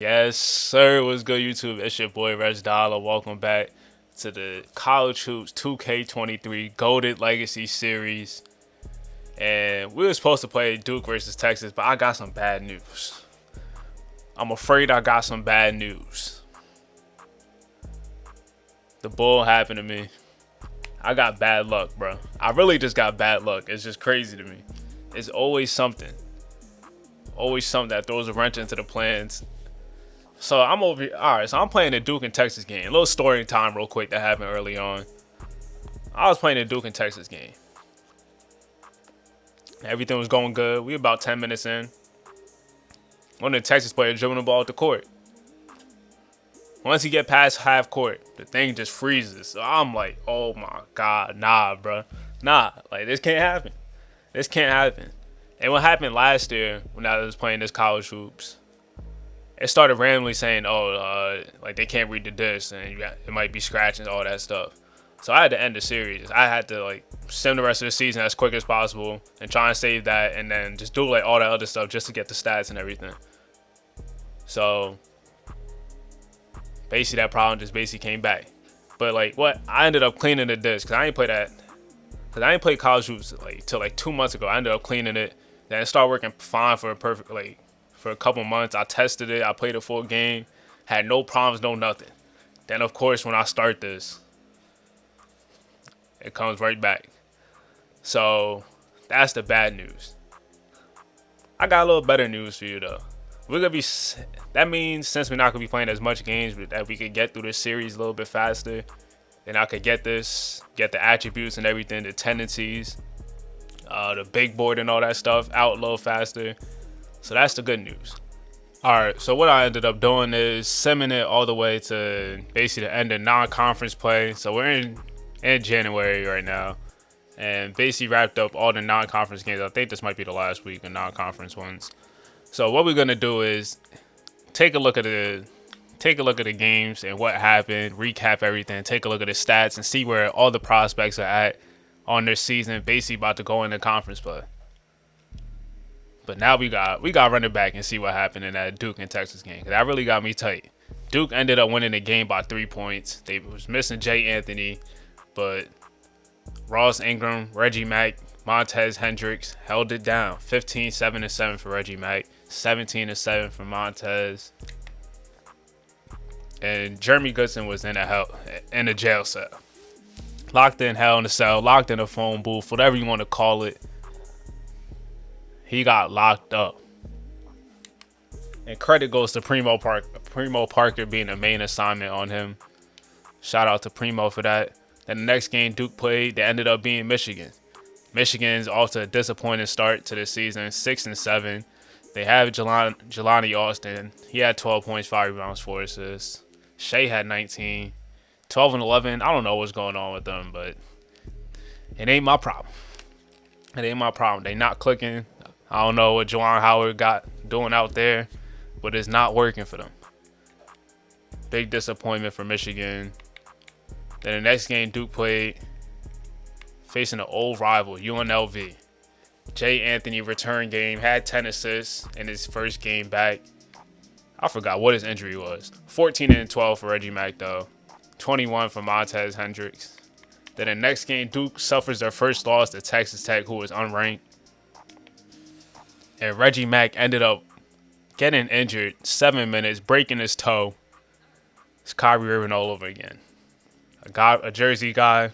Yes, sir. What's good, YouTube? It's your boy RegDolla. Welcome back to the College Hoops 2K23 Goated Legacy Series. And we were supposed to play Duke versus Texas, but I got some bad news. I'm afraid I got some bad news. The bull happened to me. I got bad luck, bro. I really just got bad luck. It's just crazy to me. It's always something. Always something that throws a wrench into the plans. So I'm over here. All right, so I'm playing the Duke and Texas game. A little story time real quick that happened early on. I was playing the Duke and Texas game. Everything was going good. We were about 10 minutes in. One of the Texas players dribbling the ball at the court. Once he get past half court, the thing just freezes. So I'm like, oh my God, nah, bro. Nah, like this can't happen. This can't happen. And what happened last year when I was playing this college hoops, it started randomly saying, like they can't read the disc and it might be scratching all that stuff. So I had to end the series. I had to like sim the rest of the season as quick as possible and try and save that and then just do like all that other stuff just to get the stats and everything. So basically that problem just basically came back. But like what I ended up cleaning the disc because I ain't play that because I ain't play college hoops like till like 2 months ago. I ended up cleaning it. Then it started working fine for a couple months. I tested it. I played a full game. Had no problems, no nothing. Then of course when I start this, it comes right back. So that's the bad news. I got a little better news for you though. We're gonna be. That means since we're not gonna be playing as much games, that we could get through this series a little bit faster. Then I could get the attributes and everything, the tendencies, the big board and all that stuff out a little faster. So that's the good news. All right. So what I ended up doing is simming it all the way to basically the end of non-conference play. So we're in January right now, and basically wrapped up all the non-conference games. I think this might be the last week of non-conference ones. So what we're gonna do is take a look at the games and what happened, recap everything, take a look at the stats, and see where all the prospects are at on their season, basically about to go into conference play. But now we got to run it back and see what happened in that Duke and Texas game, because that really got me tight. Duke ended up winning the game by 3 points. They was missing Jay Anthony, but Ross Ingram, Reggie Mack, Montez Hendricks held it down. 15, 7, and 7 for Reggie Mack, 17 and 7 for Montez. And Jeremy Goodson was in a jail cell. Locked in hell in a cell, locked in a phone booth, whatever you want to call it. He got locked up. And credit goes to Primo Parker being the main assignment on him. Shout out to Primo for that. Then the next game Duke played, they ended up being Michigan. Michigan's off to a disappointing start to the season, 6 and 7. They have Jelani Austin. He had 12 points, 5 rebounds, 4 assists. Shea had 19, 12 and 11. I don't know what's going on with them, but it ain't my problem. It ain't my problem. They not clicking. I don't know what Juwan Howard got doing out there, but it's not working for them. Big disappointment for Michigan. Then the next game Duke played, facing an old rival, UNLV. Jay Anthony return game, had 10 assists in his first game back. I forgot what his injury was. 14 and 12 for Reggie Mack though. 21 for Montez Hendricks. Then the next game, Duke suffers their first loss to Texas Tech, who was unranked. And Reggie Mack ended up getting injured 7 minutes, breaking his toe. It's Kyrie Irving all over again. A Jersey guy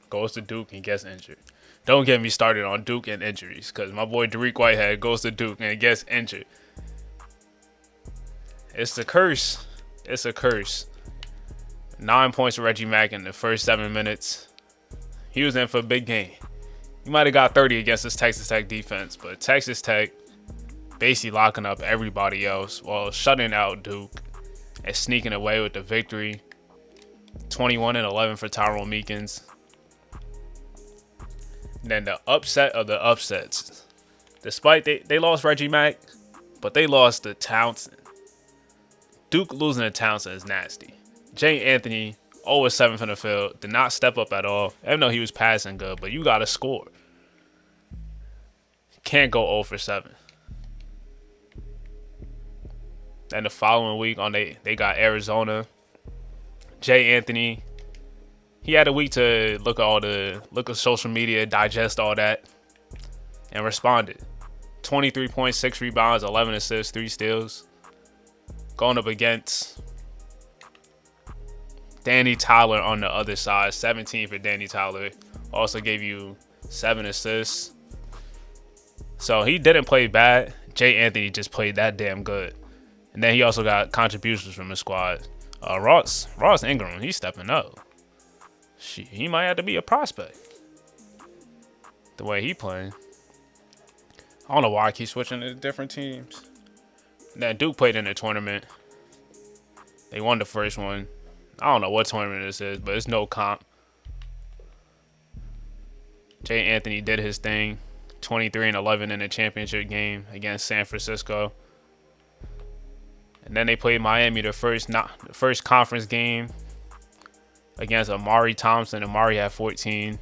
goes to Duke and gets injured. Don't get me started on Duke and injuries, because my boy Dariq Whitehead goes to Duke and gets injured. It's the curse. It's a curse. 9 points for Reggie Mack in the first 7 minutes. He was in for a big game. He might have got 30 against this Texas Tech defense, but Texas Tech basically locking up everybody else while shutting out Duke and sneaking away with the victory. 21 and 11 for Tyrone Meekins. And then the upset of the upsets. Despite they lost Reggie Mack, but they lost to Townsend. Duke losing to Townsend is nasty. Jay Anthony, 0-7 from the field, did not step up at all. Even though he was passing good, but you got to score. Can't go 0-7. Then the following week they got Arizona. Jay Anthony, he had a week to look at social media, digest all that, and responded. 23 points, 6 rebounds, 11 assists, 3 steals. Going up against Danny Tyler on the other side. 17 for Danny Tyler. Also gave you 7 assists. So he didn't play bad. Jay Anthony just played that damn good. And then he also got contributions from the squad. Ross Ingram, he's stepping up. He might have to be a prospect. The way he playing. I don't know why I keep switching to different teams. Then Duke played in the tournament. They won the first one. I don't know what tournament this is, but it's no comp. Jay Anthony did his thing. 23 and 11 in the championship game against San Francisco. And then they played Miami the first conference game against Amari Thompson. Amari had 14,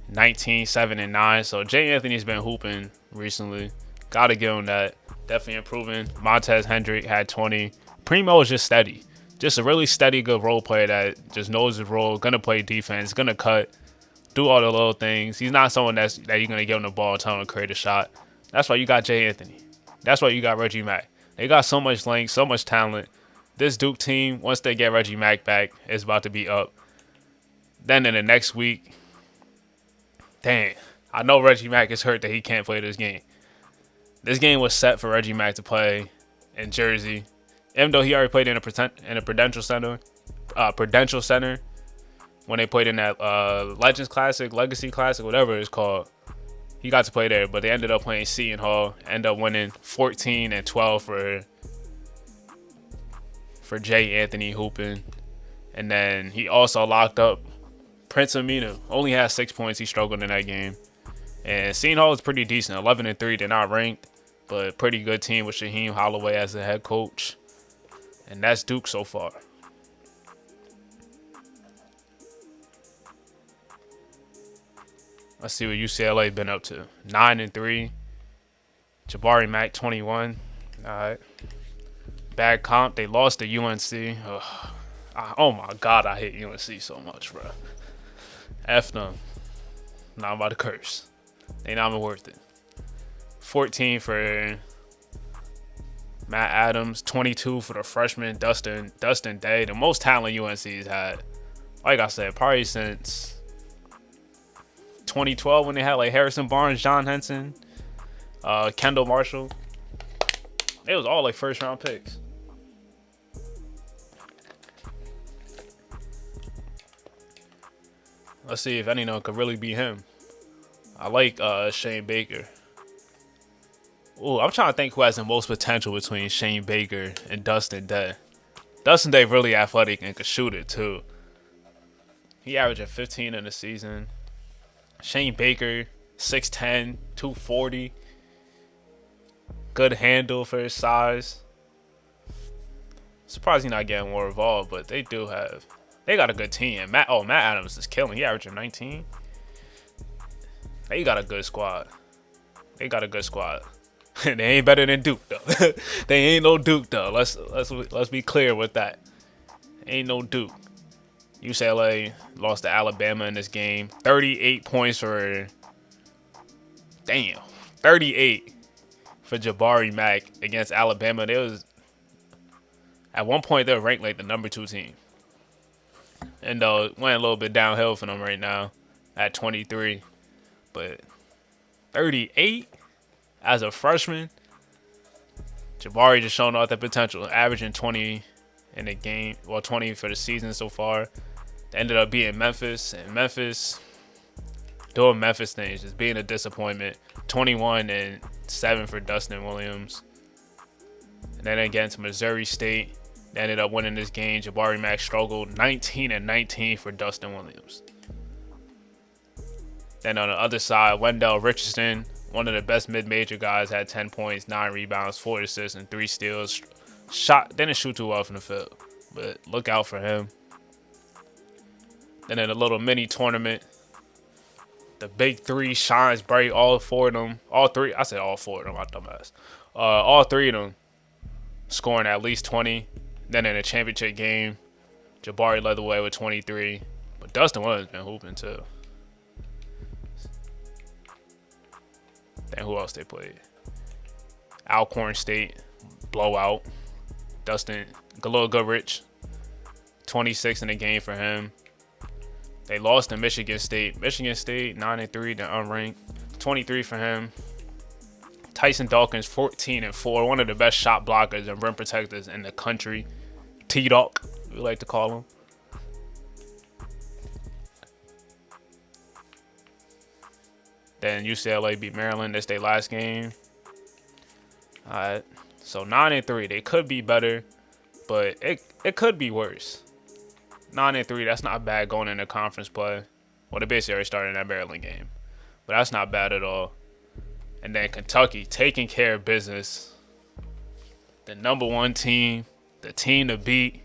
19, 7, and 9. So Jay Anthony's been hooping recently. Gotta give him that. Definitely improving. Montez Hendrick had 20. Primo is just steady. Just a really steady, good role player that just knows his role. Gonna play defense. Gonna cut. Do all the little things. He's not someone that you're gonna give him the ball, tell him to create a shot. That's why you got Jay Anthony. That's why you got Reggie Mack. They got so much length, so much talent. This Duke team, once they get Reggie Mack back, is about to be up. Then in the next week, dang, I know Reggie Mack is hurt that he can't play this game. This game was set for Reggie Mack to play in Jersey, even though he already played in a Prudential Center. When they played in that Legends Classic, Legacy Classic, whatever it's called, he got to play there. But they ended up playing Seton Hall, ended up winning 14 and 12 for Jay Anthony hooping. And then he also locked up Prince Aminu. Only had 6 points. He struggled in that game. And Seton Hall is pretty decent. 11 and 3. They're not ranked, but pretty good team with Shaheem Holloway as the head coach. And that's Duke so far. Let's see what UCLA been up to. 9 and 3. Jabari Mack 21. All right. Bad comp. They lost to UNC. Oh my God, I hate UNC so much, bro. F them. Now I'm about to curse. They not even worth it. 14 for Matt Adams. 22 for the freshman Dustin Day. The most talent UNC's had. Like I said, probably since 2012 when they had like Harrison Barnes, John Henson, Kendall Marshall. It was all like first round picks. Let's see if anyone could really beat him. I like Shane Baker. Ooh, I'm trying to think who has the most potential between Shane Baker and Dustin Day. Dustin Day really athletic and could shoot it too. He averaged 15 in the season. Shane Baker, 6'10", 240. Good handle for his size. Surprised he's not getting more involved, but they got a good team. Matt Adams is killing. He averaging 19. They got a good squad. They ain't better than Duke though. They ain't no Duke though. Let's be clear with that. Ain't no Duke. UCLA lost to Alabama in this game. 38 points for 38 for Jabari Mack against Alabama. At one point they were ranked like the number 2 team. And went a little bit downhill for them right now at 23. But 38 as a freshman, Jabari just showing off that potential, averaging 20 in the game, 20 for the season so far. They ended up beating Memphis, and Memphis doing Memphis things, just being a disappointment. 21 and 7 for Dustin Williams. And then against Missouri State, they ended up winning this game. Jabari Mack struggled. 19 and 19 for Dustin Williams. Then on the other side, Wendell Richardson, one of the best mid-major guys, had 10 points, 9 rebounds, 4 assists, and 3 steals. Didn't shoot too well from the field, but look out for him. Then in a little mini tournament, the big 3 shines bright. All 4 of them, all 3. I said all 4 of them. I dumbass. All 3 of them scoring at least 20. Then in a championship game, Jabari led the way with 23. But Dustin Williams been hooping too. Then who else they played? Alcorn State, blowout. Galil Goodrich, 26 in the game for him. They lost to Michigan State. Michigan State, 9-3, they're unranked. 23 for him. Tyson Dawkins, 14-4, one of the best shot blockers and rim protectors in the country. T-Dawk, we like to call him. Then UCLA beat Maryland. That's their last game. All right. So 9-3. They could be better, but it could be worse. 9-3. That's not bad going into conference play. Well, they basically already started in that Maryland game, but that's not bad at all. And then Kentucky taking care of business. The number one team, the team to beat.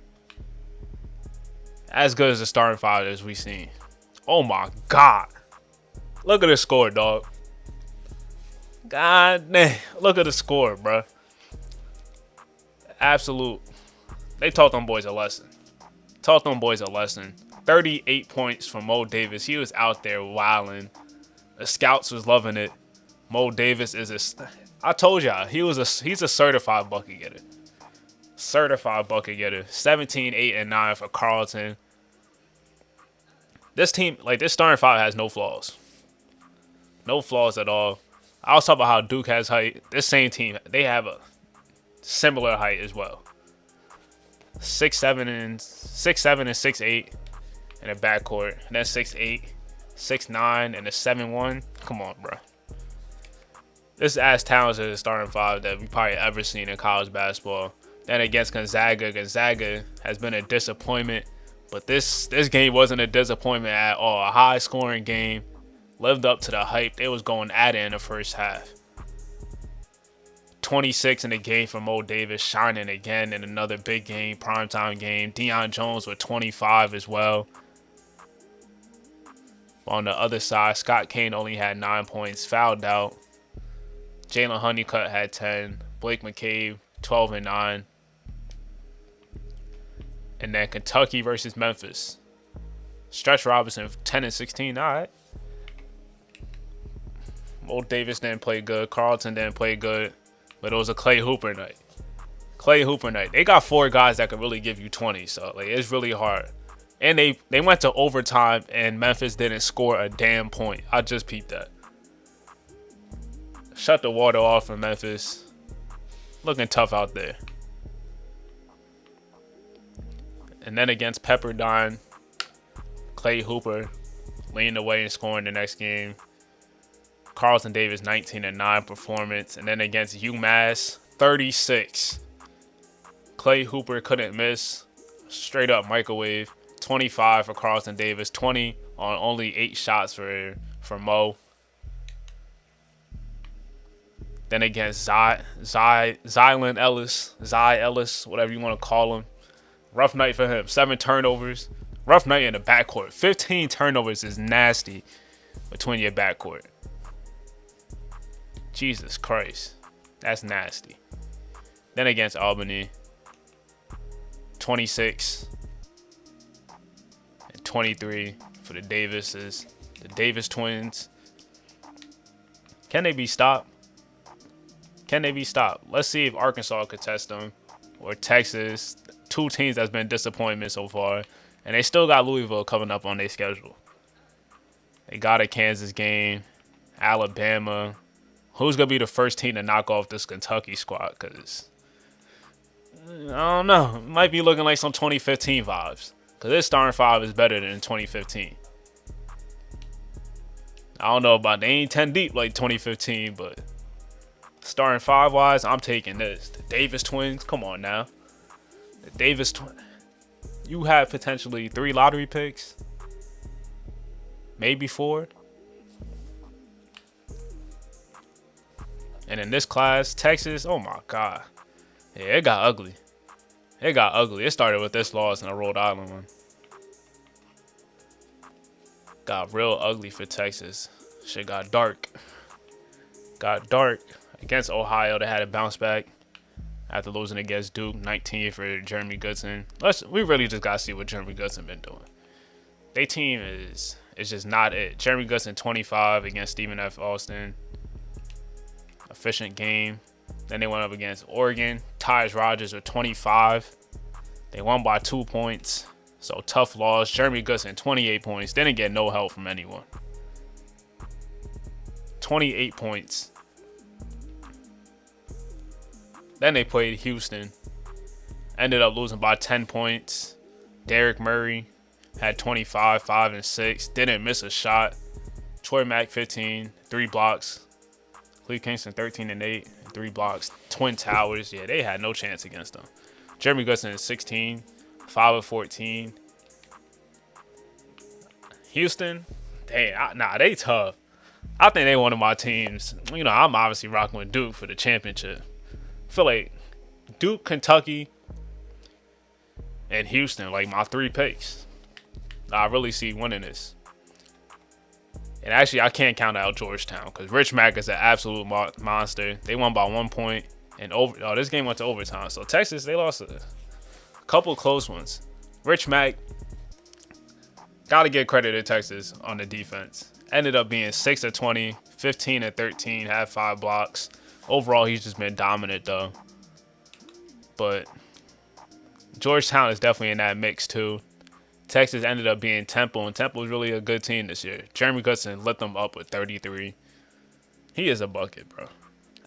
As good as the starting five as we've seen. Oh my God. Look at the score, dog. God damn. Look at the score, bro. Absolute. They taught them boys a lesson. 38 points from Mo Davis. He was out there wilding. The scouts was loving it. Mo Davis I told y'all, he's a certified bucket getter. 17, 8, and 9 for Carleton. This team, like this starting five, has no flaws. No flaws at all. I was talking about how Duke has height. This same team, they have a similar height as well. 6'7" and 6'8" in the backcourt. And then 6'8", 6'9", and a 7'1". Come on, bro. This is as talented as starting five that we probably ever seen in college basketball. Then against Gonzaga has been a disappointment. But this game wasn't a disappointment at all. A high-scoring game. Lived up to the hype. They was going at it in the first half. 26 in the game for Mo Davis, shining again in another big game, primetime game. Deion Jones with 25 as well. On the other side, Scott Kane only had 9 points, fouled out. Jalen Honeycutt had 10. Blake McCabe, 12 and 9. And then Kentucky versus Memphis. Stretch Robinson, 10 and 16. All right. Mo Davis didn't play good. Carleton didn't play good. But it was a Clay Hooper night. They got 4 guys that could really give you 20. So, like, it's really hard. And they went to overtime, and Memphis didn't score a damn point. I just peeped that. Shut the water off for Memphis. Looking tough out there. And then against Pepperdine, Clay Hooper leading the way and scoring the next game. Carlton Davis, 19 and 9 performance. And then against UMass, 36. Clay Hooper couldn't miss. Straight up microwave. 25 for Carlton Davis. 20 on only 8 shots for Mo. Then against Zylan Ellis. Zy Ellis, whatever you want to call him. Rough night for him. 7 turnovers. Rough night in the backcourt. 15 turnovers is nasty between your backcourt. Jesus Christ. That's nasty. Then against Albany, 26 and 23 for the Davises. The Davis twins. Can they be stopped? Let's see if Arkansas could test them. Or Texas. 2 teams that's been disappointment so far. And they still got Louisville coming up on their schedule. They got a Kansas game. Alabama. Who's going to be the first team to knock off this Kentucky squad? Because, I don't know. It might be looking like some 2015 vibes. Because this starting five is better than 2015. I don't know about, they ain't 10 deep like 2015, but starting five-wise, I'm taking this. The Davis twins, come on now. The Davis twins. You have potentially 3 lottery picks. Maybe 4. And in this class, Texas, oh my God. Yeah, it got ugly. It started with this loss in a Rhode Island one. Got real ugly for Texas. Shit got dark. Against Ohio, they had to bounce back. after losing against Duke. 19 for Jeremy Goodson. We really just gotta see what Jeremy Goodson been doing. Their team is just not it. Jeremy Goodson 25 against Stephen F. Austin. Efficient game. Then they went up against Oregon. Tyus Rogers with 25. They won by 2 points. So tough loss. Jeremy Goodson 28 points. Didn't get no help from anyone. 28 points. Then they played Houston. Ended up losing by 10 points. Derek Murray had 25, 5 and 6. Didn't miss a shot. Troy Mack 15, 3 blocks. Cleve Kingston 13 and 8, 3 blocks. Twin Towers, yeah, they had no chance against them. Jeremy Goodson is 16, 5 of 14. Houston, they tough. I think they one of my teams. You know, I'm obviously rocking with Duke for the championship. I feel like Duke, Kentucky, and Houston, like my 3 picks. I really see winning this. And actually, I can't count out Georgetown because Rich Mack is an absolute monster. They won by 1 point. And this game went to overtime. So Texas, they lost a couple close ones. Rich Mack, got to give credit to Texas on the defense. Ended up being 6 of 20, 15 of 13, had 5 blocks. Overall, he's just been dominant, though. But Georgetown is definitely in that mix, too. Texas ended up being Temple, and Temple is really a good team this year. Jeremy Goodson lit them up with 33. He is a bucket, bro.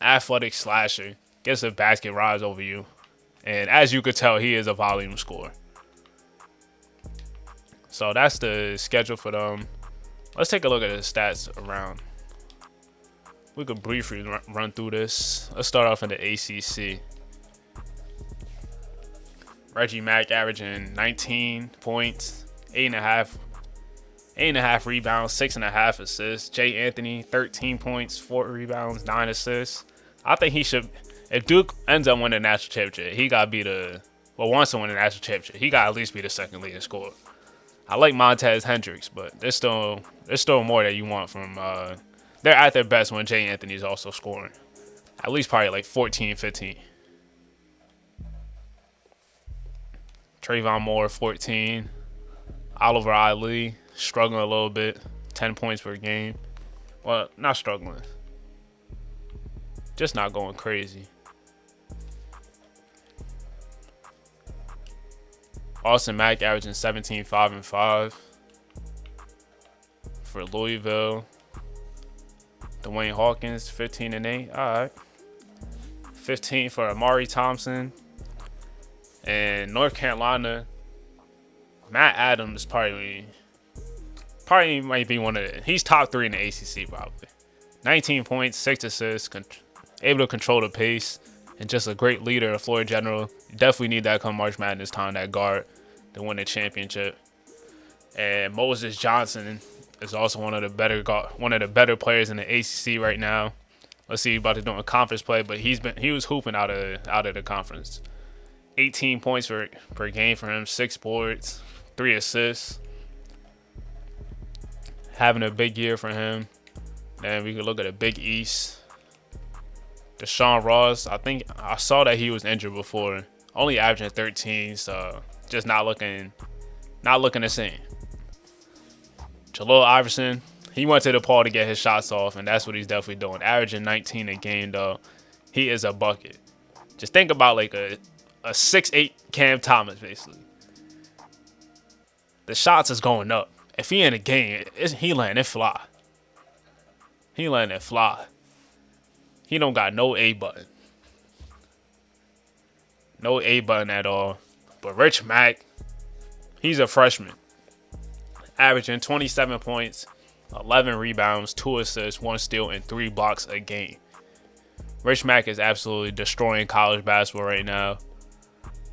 Athletic slasher. Gets a basket, rise over you. And as you could tell, he is a volume scorer. So that's the schedule for them. Let's take a look at the stats around. We could briefly run through this. Let's start off in the ACC. Reggie Mack averaging 19 points, 8.5 rebounds, 6.5 assists. Jay Anthony, 13 points, 4 rebounds, 9 assists. I think he should, if Duke ends up winning the national championship, he got to be wants to win the national championship, he got to at least be the second leading scorer. I like Montez Hendricks, but there's still more that you want from, they're at their best when Jay Anthony is also scoring. At least probably like 14, 15. Trayvon Moore, 14. Oliver Ali, struggling a little bit. 10 points per game. Well, not struggling. Just not going crazy. Austin Mack averaging 17, 5 and 5. For Louisville. Dwayne Hawkins, 15 and 8. All right. 15 for Amari Thompson. And North Carolina, Matt Adams probably might be one of the. He's top 3 in the ACC probably. 19 points, 6 assists, able to control the pace, and just a great leader, a floor general. You definitely need that come March Madness time, that guard to win the championship. And Moses Johnson is also one of the better players in the ACC right now. Let's see about to do a conference play, but he was hooping out of the conference. 18 points per game for him, 6 boards, 3 assists. Having a big year for him. Then we can look at the Big East. Deshaun Ross, I think I saw that he was injured before. Only averaging 13, so just not looking the same. Jalil Iverson, he went to the ball to get his shots off, and that's what he's definitely doing. Averaging 19 a game, though. He is a bucket. Just think about like a 6'8" Cam Thomas, basically. The shots is going up. If he in a game, he letting it fly. He letting it fly. He don't got no A button. No A button at all. But Rich Mack, he's a freshman. Averaging 27 points, 11 rebounds, 2 assists, 1 steal, and 3 blocks a game. Rich Mack is absolutely destroying college basketball right now.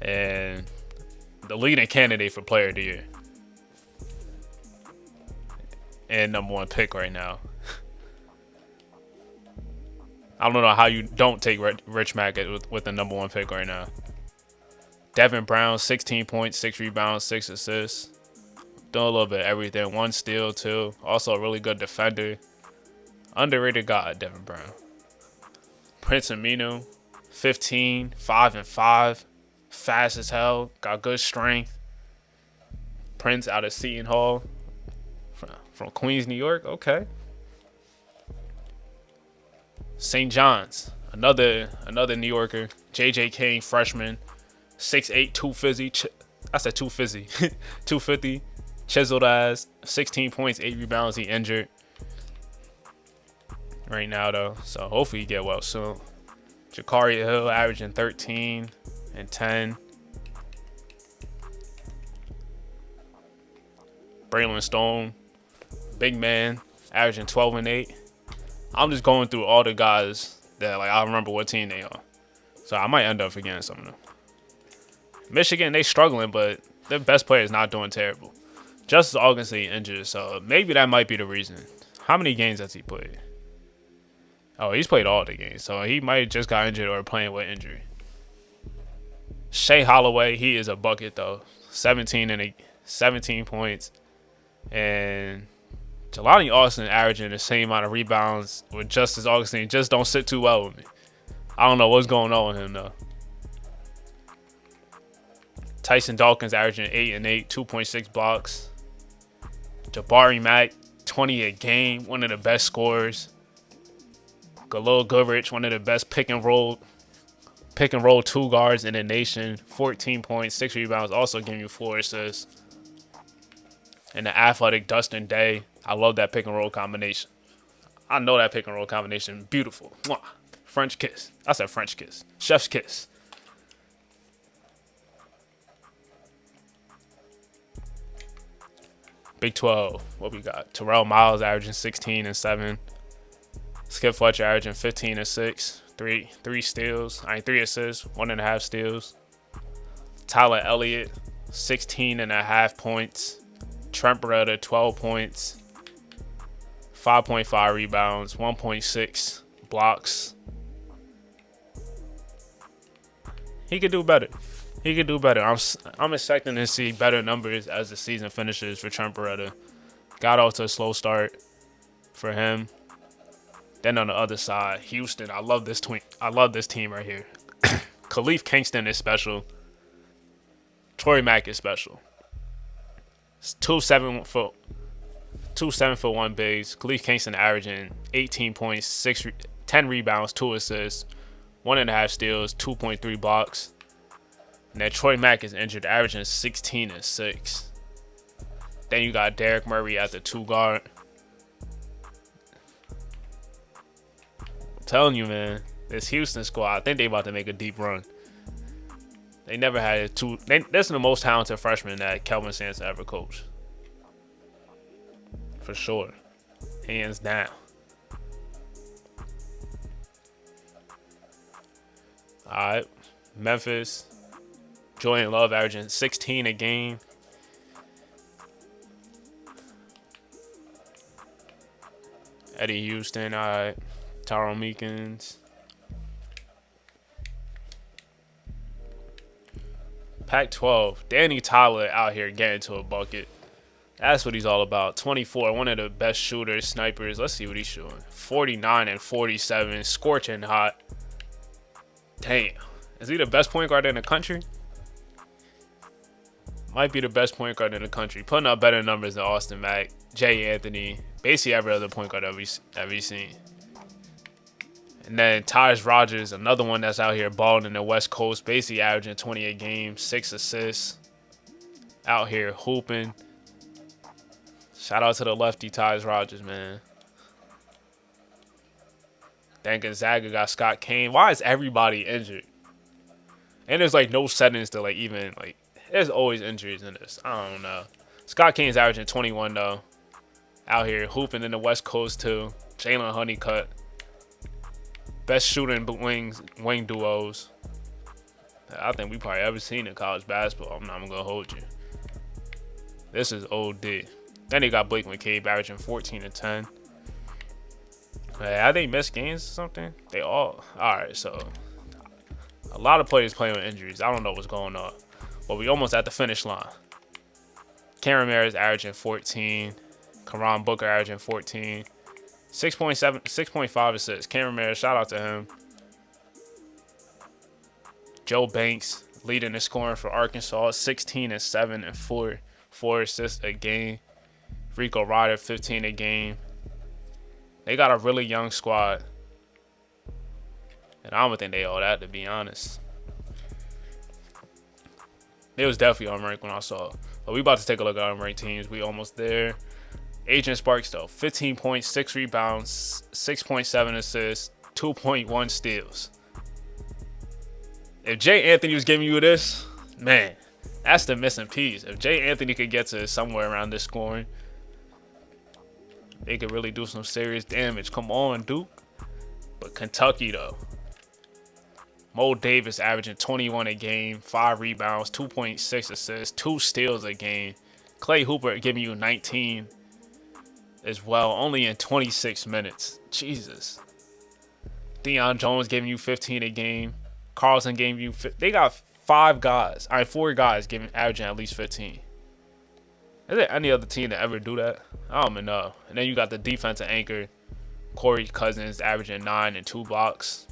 And the leading candidate for player of the year. And number 1 pick right now. I don't know how you don't take Rich Mack with the number 1 pick right now. Devin Brown, 16 points, 6 rebounds, 6 assists. Doing a little bit of everything. 1 steal, too. Also a really good defender. Underrated guy, Devin Brown. Prince Aminu, 15, 5-5. Fast as hell. Got good strength. Prince out of Seton Hall. From Queens, New York. Okay. St. John's. Another New Yorker. J.J. King, freshman. 6'8", 250. I said 250. 250. Chiseled ass. 16 points, 8 rebounds. He injured right now, though. So hopefully he get well soon. Jakari Hill averaging 13 and 10. Braylon Stone, big man, averaging 12 and 8. I'm just going through all the guys that like I remember what team they are. So I might end up forgetting some of them. Michigan, they struggling, but their best player is not doing terrible. Justice Augustine injured, so maybe that might be the reason. How many games has he played? Oh, he's played all the games, so he might just got injured or playing with injury. Shea Holloway, he is a bucket though. 17 points. And Jelani Austin averaging the same amount of rebounds with Justice Augustine. Just don't sit too well with me. I don't know what's going on with him though. Tyson Dawkins averaging 8 and 8, 2.6 blocks. Jabari Mack, 20 a game, one of the best scorers. Galil Goodrich, one of the best pick and roll two guards in the nation. 14 points, 6 rebounds, also giving you 4 assists. And the athletic Dustin Day. I love that pick and roll combination. I know that pick and roll combination. Beautiful. Mwah. French kiss. I said French kiss. Chef's kiss. Big 12. What we got? Terrell Miles averaging 16 and 7. Skip Fletcher averaging 15 and 6. 3 steals. 3 assists. 1.5 steals. Tyler Elliott, 16.5 points. Trent Beretta, 12 points. 5.5 rebounds. 1.6 blocks. He could do better. I'm expecting to see better numbers as the season finishes for Trent Beretta. Got off to a slow start for him. Then on the other side, Houston. I love this team right here. Khalif Kingston is special. Troy Mack is special. It's 2 7'1" bigs. Khalif Kingston averaging 18 points, 10 rebounds, 2 assists, 1.5 steals, 2.3 blocks. And then Troy Mack is injured, averaging 16 and 6. Then you got Derek Murray at the 2 guard. I'm telling you, man, this Houston squad, I think they about to make a deep run. They never had two. This is the most talented freshman that Kelvin Sampson ever coached. For sure. Hands down. All right. Memphis. Julian Love averaging 16 a game. Eddie Houston, all right. Tyrone Meekins. Pac-12. Danny Tyler out here getting to a bucket. That's what he's all about. 24, one of the best shooters, snipers. Let's see what he's shooting. 49 and 47, scorching hot. Damn. Is he the best point guard in the country? Might be the best point guard in the country. Putting up better numbers than Austin Mack, Jay Anthony, basically every other point guard that we've seen. And then Tyus Rogers, another one that's out here balling in the West Coast, basically averaging 20 a game, 6 assists. Out here hooping. Shout out to the lefty Tyus Rogers, man. Then Gonzaga got Scott Kane. Why is everybody injured? And there's like no settings to like even like. There's always injuries in this. I don't know. Scott Kane's averaging 21 though. Out here hooping in the West Coast too. Jalen Honeycutt. Best shooting wing duos I think we probably ever seen in college basketball. I'm not gonna hold you. This is OD. Then they got Blake McCabe averaging 14 and 10. Have they missed games or something? They all right. So a lot of players playing with injuries. I don't know what's going on. But we almost at the finish line. Cameron Maris averaging 14. Karan Booker averaging 14. 6.5 assists. Cameron Maris, shout out to him. Joe Banks leading the scoring for Arkansas, 16 and 7 and 4 assists a game. Rico Ryder, 15 a game. They got a really young squad. And I don't think they all that, to be honest. It was definitely unranked when I saw it. But we about to take a look at unranked teams. We almost there. Adrian Sparks, though. 15 points, 6 rebounds, 6.7 assists, 2.1 steals. If Jay Anthony was giving you this, man, that's the missing piece. If Jay Anthony could get to somewhere around this scoring, they could really do some serious damage. Come on, Duke. But Kentucky, though. Mo Davis averaging 21 a game, 5 rebounds, 2.6 assists, 2 steals a game. Clay Hooper giving you 19 as well, only in 26 minutes. Jesus. Deion Jones giving you 15 a game. Carlson gave you. They got 4 guys averaging at least 15. Is there any other team that ever do that? I don't even know. And then you got the defensive anchor, Corey Cousins, averaging 9 and 2 blocks.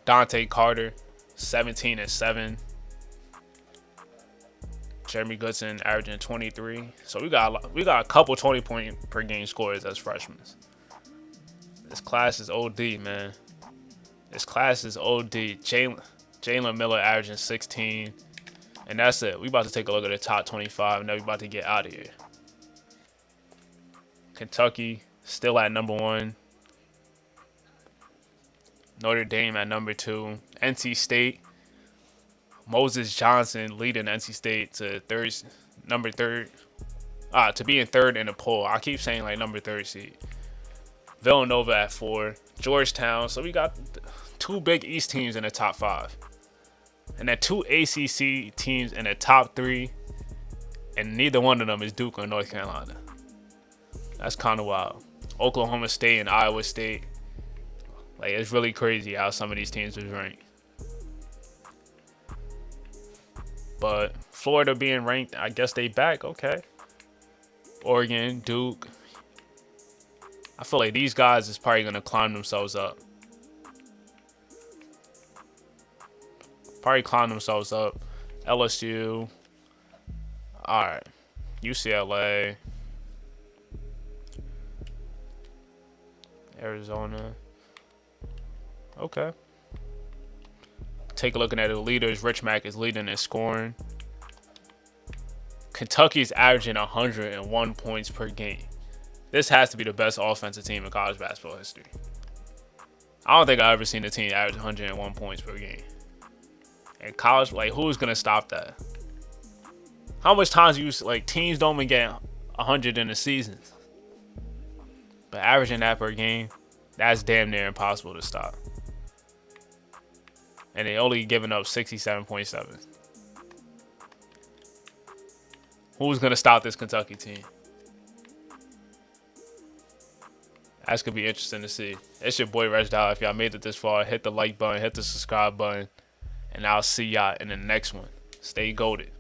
Dante Carter, 17 and 7. Jeremy Goodson averaging 23. So we got a couple 20-point per game scorers as freshmen. This class is OD, man. This class is OD. Jalen Miller averaging 16. And that's it. We about to take a look at the top 25, and then we about to get out of here. Kentucky still at number 1. Notre Dame at number 2. NC State. Moses Johnson leading NC State to number 3. To be in 3rd in the poll. I keep saying like number 3 seed. Villanova at 4. Georgetown. So we got 2 Big East teams in the top 5. And then 2 ACC teams in the top 3. And neither one of them is Duke or North Carolina. That's kind of wild. Oklahoma State and Iowa State. Like, it's really crazy how some of these teams is ranked. But Florida being ranked, I guess they back. Okay. Oregon, Duke. I feel like these guys is probably going to climb themselves up. LSU. Alright. UCLA. Arizona. Okay. Take a look at the leaders. Rich Mack is leading in scoring. Kentucky's averaging 101 points per game. This has to be the best offensive team in college basketball history. I don't think I've ever seen a team average 101 points per game. In college, like, who's going to stop that? How much times teams don't even get 100 in a season. But averaging that per game, that's damn near impossible to stop. And they only giving up 67.7. Who's going to stop this Kentucky team? That's going to be interesting to see. It's your boy RegDolla. If y'all made it this far, hit the like button, hit the subscribe button. And I'll see y'all in the next one. Stay goated.